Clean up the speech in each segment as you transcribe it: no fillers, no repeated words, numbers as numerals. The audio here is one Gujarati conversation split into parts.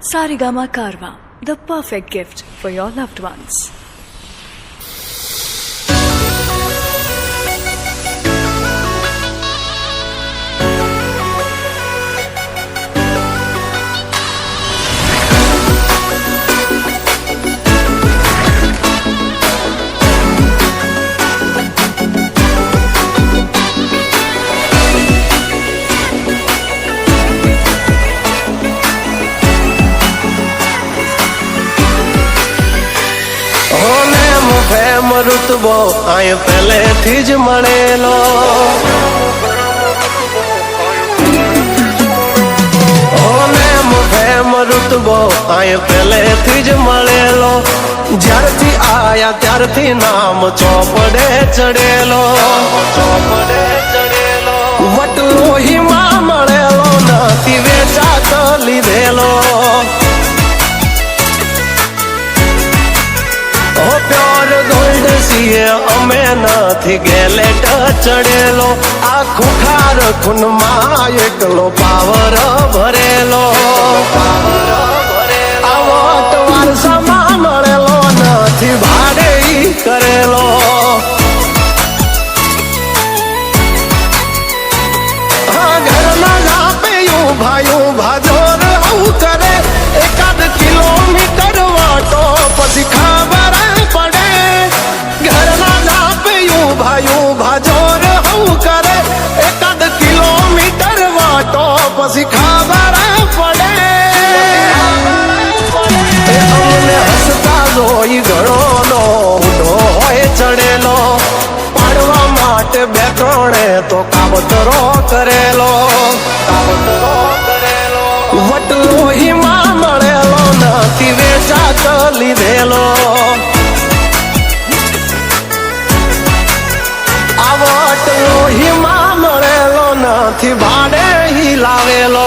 Sarigama Karwa, the perfect gift for your loved ones. ઋતબો આય પહેલેથી જ મળેલો ઋતબો આય પહેલેથી જ મળેલો જ્યારથી આયા ત્યારથી નામ ચોપડે ચડેલો વટલોહીમાં મળેલો નથી વેચાત લીધેલો પ્યોર ગોલ્ડ સીએ અમે નથી ગેલેટ ચડેલો આ ખુખાર ખૂનમાં એકલો પાવર ભરેલો આવો વારસામાં મળેલો નથી ભાડે કરેલો ઘરના લાપે ભાઈ ભાજોર આવું કરે એકાદ કિલોમીટર વાટો પછી ખબર પડે ઘરના લાપે ભાઈ ભાજોર આવું કરે એકાદ કિલોમીટર વાટો પછી ખબર પડે અમને હસતા જોઈ ઘણો ઊંધો હોય ચડેલો પાડવા માટે બે ત્રણે તો કાવતરો કરેલો વટલોહીમાં મળેલો નથી વેચાત લીધેલો આ વટલોહીમાં મળેલો નથી ભાડે લાવેલો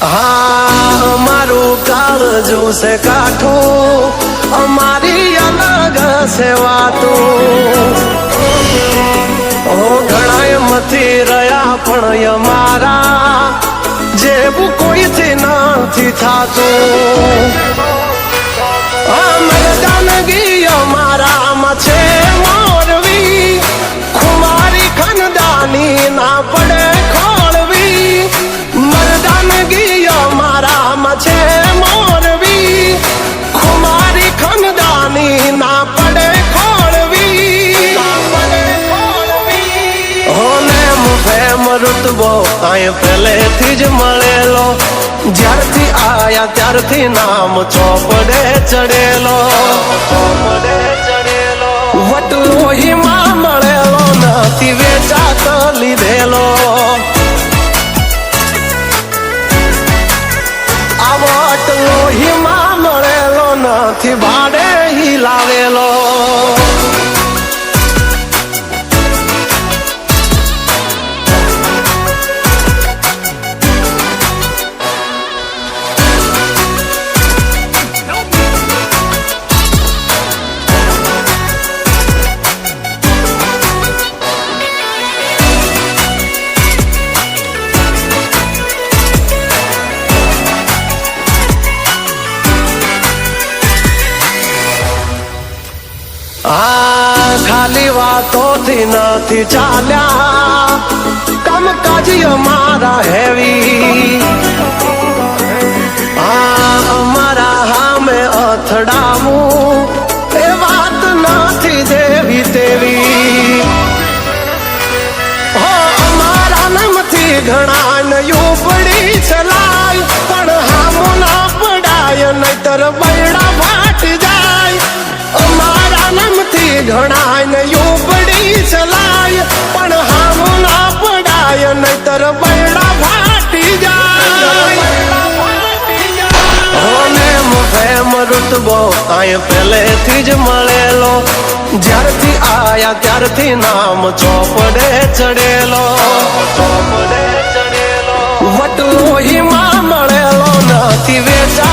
અમારું કાળજું છે કાઠું અમારી અલગ છે વાતું ઘણા મથી રહ્યા પણ અમારા જેવું કોઈથી નથી થાતું મરદાનગી અમારામાં છે મોરવી ખુમારી ખનદાની ના પડે ખોળવી મરદાનગી અમારામાં છે મોરવી ખુમારી ખનદાની ના પડે ખોળવી હોને મુફેમ ઋતબો આય પહેલેથી જ મળેલો જ્યારથી આયા ત્યારથી નામ ચોપડે ચડેલો વટલોહીમાં મળેલો નથી વેચાત લીધેલો વટલોહીમાં મળેલો નથી ભાડે લાવેલો ખાલી વાતોથી નથી ચાલ્યા કામકાજ અમારા હેવી અમારા હામે અથડાવું એ વાત નથી દેવી તેવી અમારા નામથી ઘણા નયું પડી ચલાય પણ હામો ના પડાય નહીતર બૈડા ફાટી જાય અમારા નામથી ઘણા નયું પડી ચલાય પણ હામો ના પડાય નહીતર બૈડા ફાટી જાય રૂતબો આય પહેલેથી જ મળેલો, જ્યારથી આયા ત્યારથી નામ ચોપડે ચડેલો. વટલો હિમાં મળેલો નથી વેચા